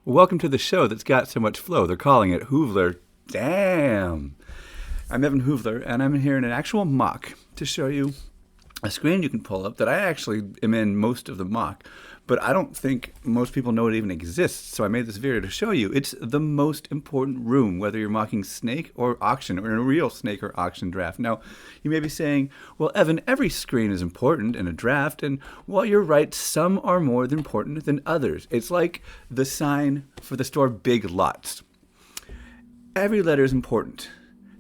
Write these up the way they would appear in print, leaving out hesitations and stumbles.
Welcome to the show that's got so much flow. They're calling it Hoovler. Damn. I'm Evan Hoovler, and I'm here in an actual mock to show you a screen you can pull up that I actually am in most of the mock, but I don't think most people know it even exists, so I made this video to show you. It's the most important room, whether you're mocking snake or auction, or in a real snake or auction draft. Now, you may be saying, well, Evan, every screen is important in a draft, and while you're right, some are more important than others. It's like the sign for the store Big Lots. Every letter is important.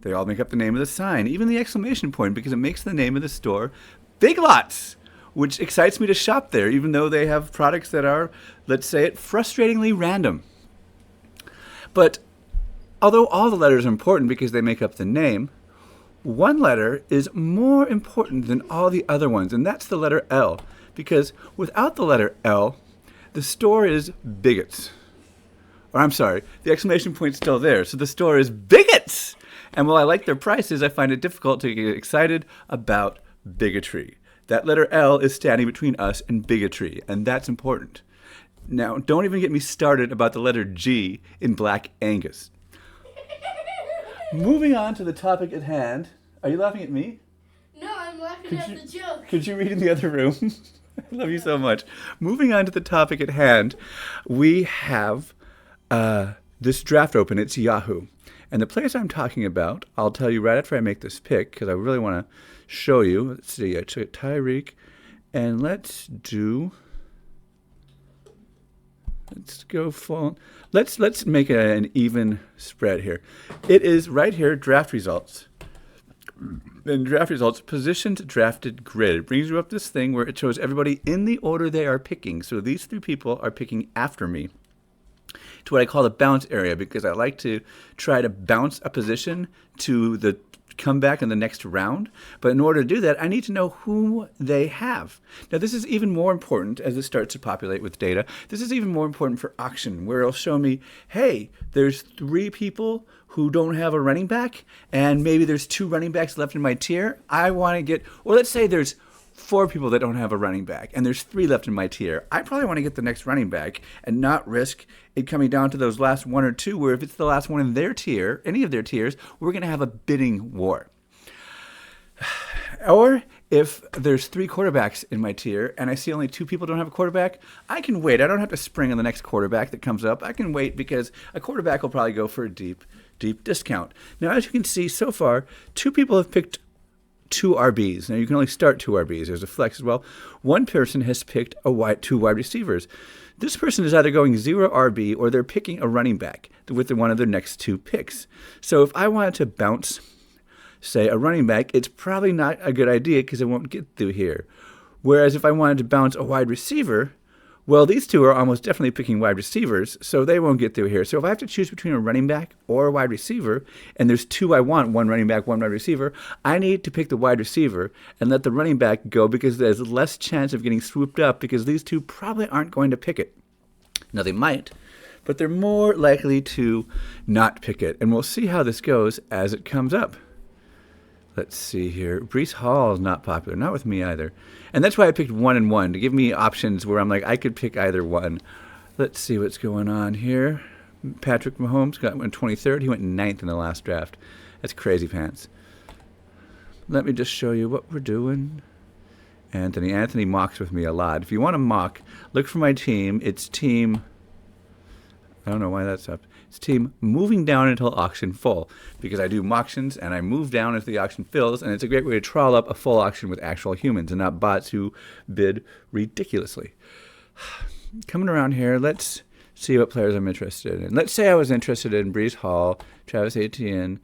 They all make up the name of the sign, even the exclamation point, because it makes the name of the store Big Lots, which excites me to shop there, even though they have products that are, let's say it, frustratingly random. But although all the letters are important because they make up the name, one letter is more important than all the other ones, and that's the letter L, because without the letter L, the store is bigots. Or I'm sorry, the exclamation point's still there, so the store is bigots! And while I like their prices, I find it difficult to get excited about bigotry. That letter L is standing between us and bigotry, and that's important. Now, don't even get me started about the letter G in Black Angus. Moving on to the topic at hand. Are you laughing at me? No, I'm laughing at the joke. Could you read in the other room? I love you so much. Moving on to the topic at hand, we have this draft open. It's Yahoo. And the place I'm talking about, I'll tell you right after I make this pick, because I really want to show you. Let's see, I took Tyreek, and let's go full. Let's make an even spread here. It is right here, draft results. Then draft results, positioned drafted grid. It brings you up this thing where it shows everybody in the order they are picking. So these three people are picking after me to what I call the bounce area, because I like to try to bounce a position to the comeback in the next round. But in order to do that, I need to know who they have. Now, this is even more important as it starts to populate with data. This is even more important for auction, where it'll show me, hey, there's three people who don't have a running back, and maybe there's two running backs left in my tier. I want to get, or let's say there's four people that don't have a running back, and there's three left in my tier. I probably want to get the next running back and not risk it coming down to those last one or two, where if it's the last one in their tier, any of their tiers, we're going to have a bidding war. Or if there's three quarterbacks in my tier and I see only two people don't have a quarterback, I can wait. I don't have to spring on the next quarterback that comes up. I can wait because a quarterback will probably go for a deep discount. Now, as you can see so far, two people have picked two RBs. Now, you can only start two RBs. There's a flex as well. One person has picked two wide receivers. This person is either going 0 RB or they're picking a running back with one of their next two picks. So if I wanted to bounce, say, a running back, it's probably not a good idea because it won't get through here. Whereas if I wanted to bounce a wide receiver, well, these two are almost definitely picking wide receivers, so they won't get through here. So if I have to choose between a running back or a wide receiver, and there's two I want, one running back, one wide receiver, I need to pick the wide receiver and let the running back go because there's less chance of getting swooped up because these two probably aren't going to pick it. Now, they might, but they're more likely to not pick it. And we'll see how this goes as it comes up. Let's see here. Breece Hall is not popular. Not with me either. And that's why I picked 1 and 1, to give me options where I'm like, I could pick either one. Let's see what's going on here. Patrick Mahomes got went 23rd. He went 9th in the last draft. That's crazy pants. Let me just show you what we're doing. Anthony mocks with me a lot. If you want to mock, look for my team. It's team... I don't know why that's up. It's team moving down until auction full, because I do auctions and I move down as the auction fills, and it's a great way to troll up a full auction with actual humans and not bots who bid ridiculously. Coming around here, let's see what players I'm interested in. Let's say I was interested in Breece Hall, Travis Etienne,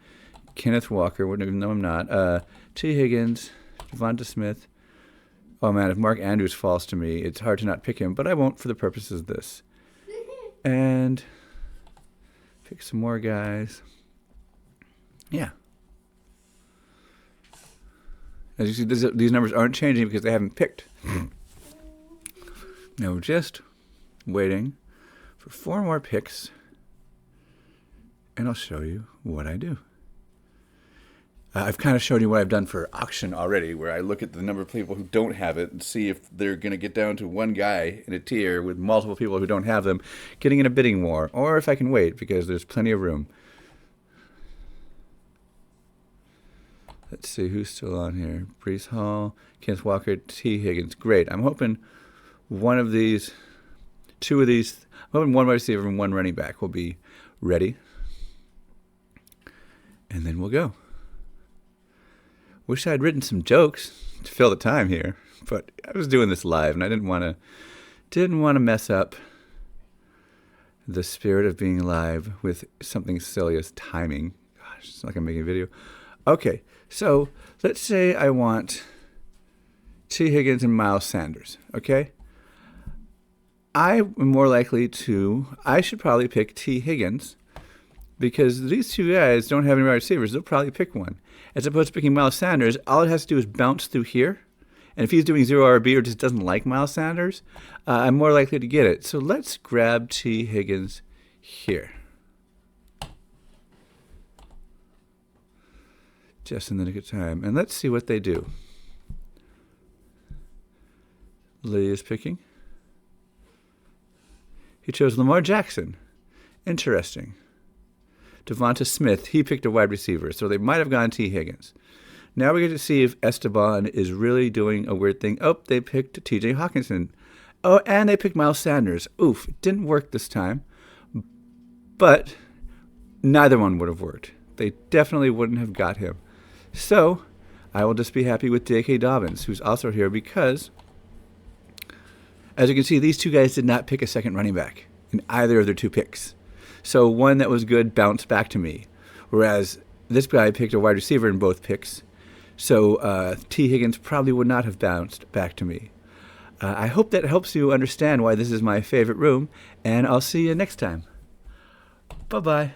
Kenneth Walker, even though I'm not, T. Higgins, Devonta Smith. Oh man, if Mark Andrews falls to me, it's hard to not pick him, but I won't for the purposes of this. And pick some more guys. Yeah. As you see, these numbers aren't changing because they haven't picked. Now we're just waiting for 4 more picks, and I'll show you what I do. I've kind of shown you what I've done for auction already, where I look at the number of people who don't have it and see if they're going to get down to one guy in a tier with multiple people who don't have them getting in a bidding war, or if I can wait because there's plenty of room. Let's see who's still on here. Brees Hall, Kenneth Walker, T. Higgins. Great. I'm hoping one of these, two of these, I'm hoping one wide receiver and one running back will be ready. And then we'll go. Wish I had written some jokes to fill the time here, but I was doing this live and I didn't want to mess up the spirit of being live with something silly as timing. Gosh, it's not like I'm making a video. Okay, so let's say I want T. Higgins and Miles Sanders, okay? I should probably pick T. Higgins because these two guys don't have any wide receivers. They'll probably pick one. As opposed to picking Miles Sanders, all it has to do is bounce through here. And if he's doing 0 RB or just doesn't like Miles Sanders, I'm more likely to get it. So let's grab T. Higgins here. Just in the nick of time. And let's see what they do. Lee is picking. He chose Lamar Jackson. Interesting. Devonta Smith, he picked a wide receiver, so they might have gone T. Higgins. Now we get to see if Esteban is really doing a weird thing. Oh, they picked T.J. Hawkinson. Oh, and they picked Miles Sanders. Oof, it didn't work this time. But neither one would have worked. They definitely wouldn't have got him. So I will just be happy with J.K. Dobbins, who's also here because, as you can see, these two guys did not pick a second running back in either of their two picks. So one that was good bounced back to me, whereas this guy picked a wide receiver in both picks. So T. Higgins probably would not have bounced back to me. I hope that helps you understand why this is my favorite room, and I'll see you next time. Bye-bye.